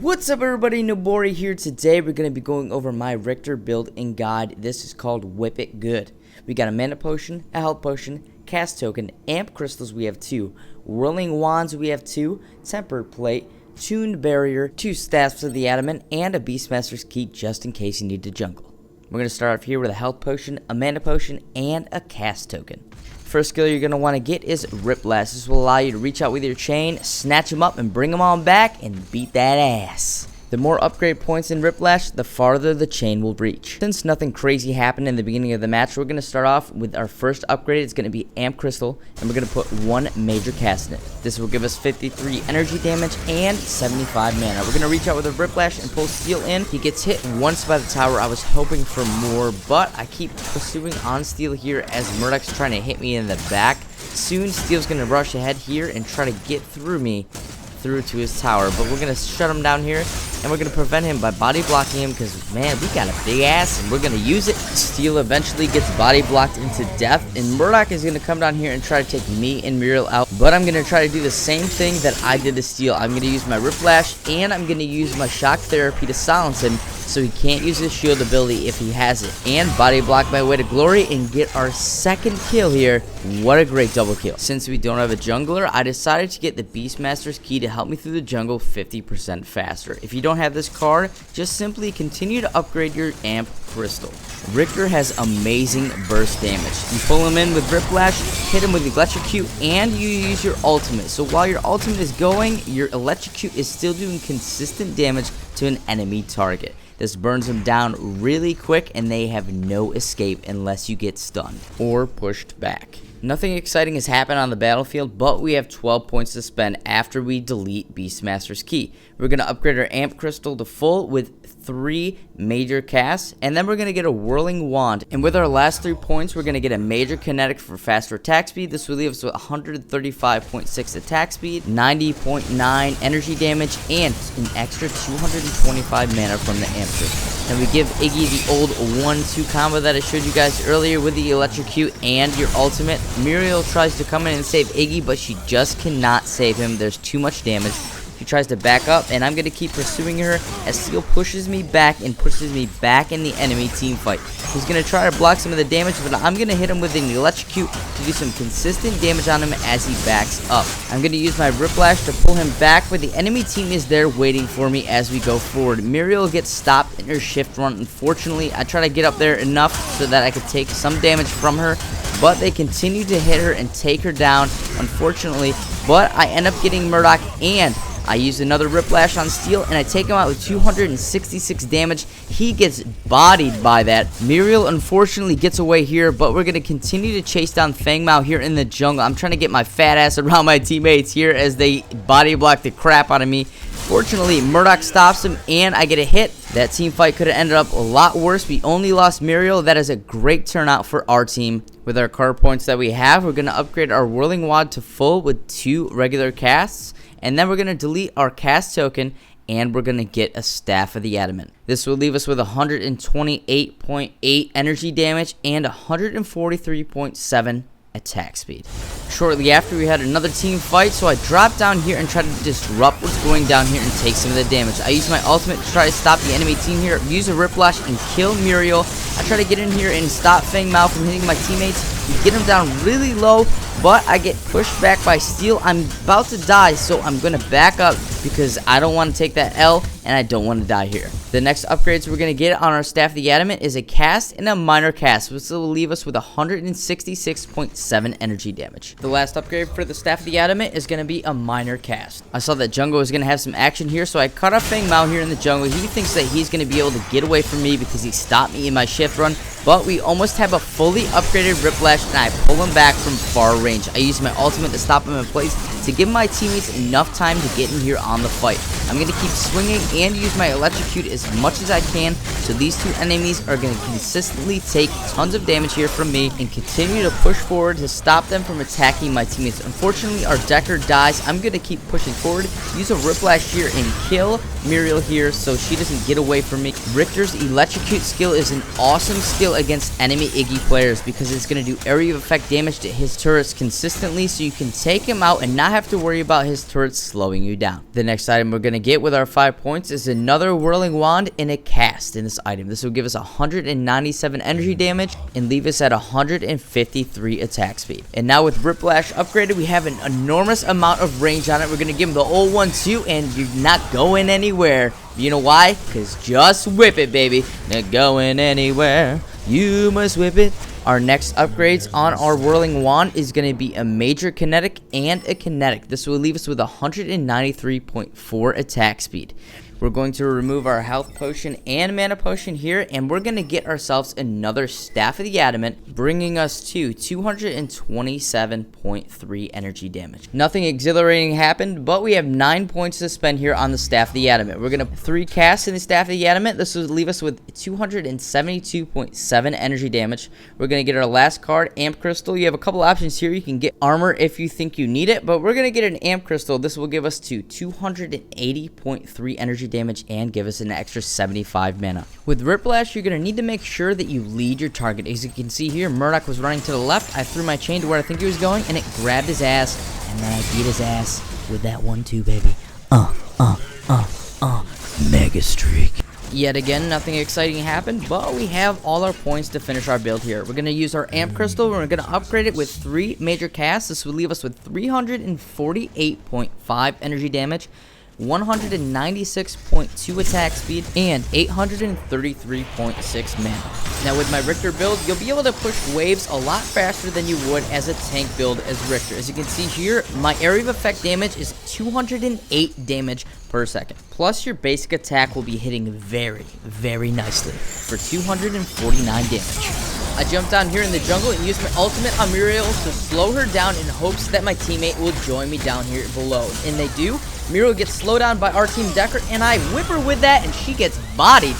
What's up everybody, Nobori here. Today we're going to be going over my Riktor build and guide. This is called Whip It Good. We got a mana potion, a health potion, cast token, amp crystals we have 2, whirling wands we have 2, tempered plate, tuned barrier, 2 staffs of the adamant, and a beastmaster's key just in case you need to jungle. We're going to start off here with a health potion, a mana potion, and a cast token. First skill you're going to want to get is Rip Blast. This will allow you to reach out with your chain, snatch them up, and bring them on back and beat that ass. The more upgrade points in Rip Blast, the farther the chain will reach. Since nothing crazy happened in the beginning of the match, we're going to start off with our first upgrade. It's going to be Amp Crystal, and we're going to put 1 major cast in it. This will give us 53 energy damage and 75 mana. We're going to reach out with a Rip Blast and pull Steel in. He gets hit once by the tower. I was hoping for more, but I keep pursuing on Steel here as Murdoch's trying to hit me in the back. Soon, Steel's going to rush ahead here and try to get through me through to his tower, but we're going to shut him down here, and we're going to prevent him by body blocking him because, man, we got a big ass, and we're going to use it. Steel eventually gets body blocked into death, and Murdoch is going to come down here and try to take me and Muriel out, but I'm going to try to do the same thing that I did to Steel. I'm going to use my Rip Flash, and I'm going to use my Shock Therapy to silence him so he can't use his shield ability if he has it, and body block my way to glory and get our second kill here. What a great double kill. Since we don't have a jungler, I decided to get the Beastmaster's key to help me through the jungle 50% faster. If you don't have this card, just simply continue to upgrade your amp crystal. Riktor has amazing burst damage. You pull him in with Rip Flash, hit him with Electrocute, and you use your ultimate. So while your ultimate is going, your Electrocute is still doing consistent damage to an enemy target. This burns them down really quick, and they have no escape unless you get stunned or pushed back. Nothing exciting has happened on the battlefield, but we have 12 points to spend after we delete Beastmaster's Key. We're going to upgrade our Amp Crystal to full with 3 major casts, and then we're going to get a Whirling Wand. And with our last 3 points, we're going to get a major Kinetic for faster attack speed. This will leave us with 135.6 attack speed, 90.9 energy damage, and an extra 225 mana from the Amp Crystal. And we give Iggy the old 1-2 combo that I showed you guys earlier with the Electrocute and your ultimate. Muriel tries to come in and save Iggy, but she just cannot save him. There's too much damage. She tries to back up, and I'm going to keep pursuing her as Steel pushes me back and pushes me back in the enemy team fight. He's going to try to block some of the damage, but I'm going to hit him with an Electrocute to do some consistent damage on him as he backs up. I'm going to use my Rip Flash to pull him back, but the enemy team is there waiting for me as we go forward. Muriel gets stopped in her shift run. Unfortunately, I try to get up there enough so that I could take some damage from her, but they continue to hit her and take her down, unfortunately. But I end up getting Murdoch, and I use another Rip Flash on Steel, and I take him out with 266 damage. He gets bodied by that. Muriel unfortunately gets away here, but we're going to continue to chase down Fang Mao here in the jungle. I'm trying to get my fat ass around my teammates here as they body block the crap out of me. Fortunately, Murdoch stops him, and I get a hit. That team fight could have ended up a lot worse. We only lost Muriel. That is a great turnout for our team. With our card points that we have, we're going to upgrade our Whirling Wand to full with 2 regular casts. And then we're going to delete our cast token, and we're going to get a Staff of the Adamant. This will leave us with 128.8 energy damage and 143.7 attack speed. Shortly after, we had another team fight, so I dropped down here and tried to disrupt what's going down here and take some of the damage. I used my ultimate to try to stop the enemy team here, use a Rip Flash and kill Muriel. I try to get in here and stop Fang Mao from hitting my teammates. We get him down really low, but I get pushed back by Steel. I'm about to die, so I'm going to back up because I don't want to take that L, and I don't want to die here. The next upgrades we're going to get on our Staff of the Adamant is a cast and a minor cast, which will leave us with 166.7 energy damage. The last upgrade for the Staff of the Adamant is going to be a minor cast. I saw that jungle was going to have some action here, so I cut off Fang Mao here in the jungle. He thinks that he's going to be able to get away from me because he stopped me in my shift run, but we almost have a fully upgraded Rip Flash, and I pull him back from far range. I use my ultimate to stop him in place to give my teammates enough time to get in here on the fight. I'm going to keep swinging and use my Electrocute as much as I can, so these 2 enemies are going to consistently take tons of damage here from me and continue to push forward to stop them from attacking my teammates. Unfortunately, our Decker dies. I'm going to keep pushing forward, use a Rip Flash here, and kill Muriel here so she doesn't get away from me. Riktor's Electrocute skill is an awesome skill against enemy Iggy players because it's going to do area of effect damage to his turrets consistently, so you can take him out and not have to worry about his turrets slowing you down. The next item we're going to get with our 5 points is another Whirling Wand and a cast in this item. This will give us 197 energy damage and leave us at 153 attack speed. And now with Whiplash upgraded, we have an enormous amount of range on it. We're going to give him the old one too, and you're not going anywhere. You know why? Because just whip it, baby. Not going anywhere. You must whip it. Our next upgrades on our Whirling Wand is going to be a Major Kinetic and a Kinetic. This will leave us with 193.4 attack speed. We're going to remove our health potion and mana potion here, and we're going to get ourselves another Staff of the Adamant, bringing us to 227.3 energy damage. Nothing exhilarating happened, but we have 9 points to spend here on the Staff of the Adamant. We're going to 3 casts in the Staff of the Adamant. This will leave us with 272.7 energy damage. We're going to get our last card, Amp Crystal. You have a couple options here. You can get armor if you think you need it, but we're going to get an Amp Crystal. This will give us to 280.3 energy damage and give us an extra 75 mana. With Whiplash, you're going to need to make sure that you lead your target. As you can see here, Murdoch was running to the left. I threw my chain to where I think he was going, and it grabbed his ass, and then I beat his ass with that 1-2, baby. Mega streak. Yet again, nothing exciting happened, but we have all our points to finish our build here. We're going to use our Amp Crystal, and we're going to upgrade it with 3 major casts. This will leave us with 348.5 energy damage, 196.2 attack speed, and 833.6 mana. Now with my Riktor build, you'll be able to push waves a lot faster than you would as a tank build as Riktor. As you can see here, my area of effect damage is 208 damage per second. Plus your basic attack will be hitting very, very nicely for 249 damage. I jumped down here in the jungle and used my ultimate on Muriel to slow her down in hopes that my teammate will join me down here below. And they do. Muriel gets slowed down by our team Decker, and I whip her with that, and she gets bodied.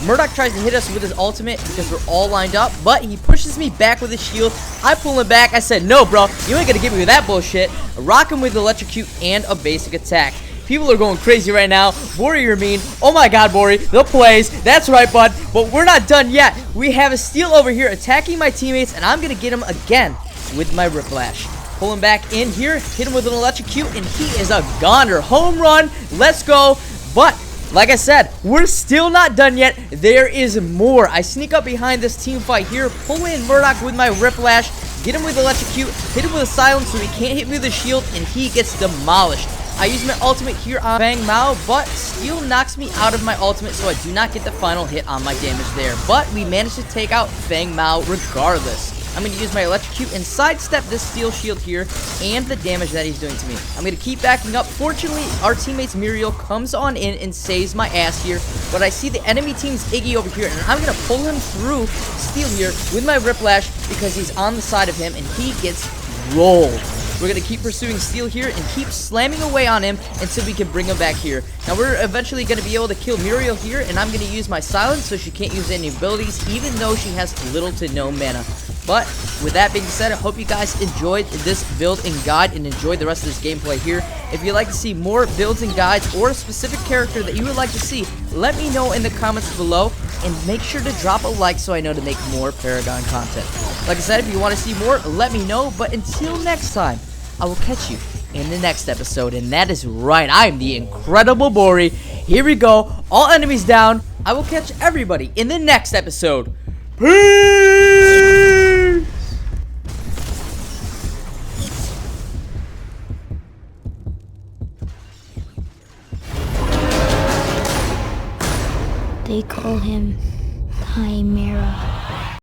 Murdoch tries to hit us with his ultimate because we're all lined up, but he pushes me back with his shield. I pull him back. I said, no, bro, you ain't gonna get me with that bullshit. I rock him with Electrocute and a basic attack. People are going crazy right now. Bori, you're mean. Oh my god, Bori. The plays. That's right, bud. But we're not done yet. We have a steal over here attacking my teammates, and I'm going to get him again with my Whiplash. Pull him back in here. Hit him with an Electrocute, and he is a goner. Home run. Let's go. But like I said, we're still not done yet. There is more. I sneak up behind this team fight here. Pull in Murdoch with my Whiplash. Get him with Electrocute. Hit him with a Silence so he can't hit me with a shield, and he gets demolished. I use my ultimate here on Fang Mao, but Steel knocks me out of my ultimate, so I do not get the final hit on my damage there. But we managed to take out Fang Mao regardless. I'm going to use my Electrocute and sidestep this Steel Shield here and the damage that he's doing to me. I'm going to keep backing up. Fortunately, our teammate's Muriel comes on in and saves my ass here, but I see the enemy team's Iggy over here, and I'm going to pull him through Steel here with my Whiplash because he's on the side of him, and he gets rolled. We're going to keep pursuing Steel here and keep slamming away on him until we can bring him back here. Now, we're eventually going to be able to kill Muriel here, and I'm going to use my Silence so she can't use any abilities, even though she has little to no mana. But with that being said, I hope you guys enjoyed this build and guide and enjoyed the rest of this gameplay here. If you'd like to see more builds and guides or a specific character that you would like to see, let me know in the comments below, and make sure to drop a like so I know to make more Paragon content. Like I said, if you want to see more, let me know. But until next time, I will catch you in the next episode. And that is right, I am the incredible Bori. Here we go. All enemies down. I will catch everybody in the next episode. Peace! They call him Chimera.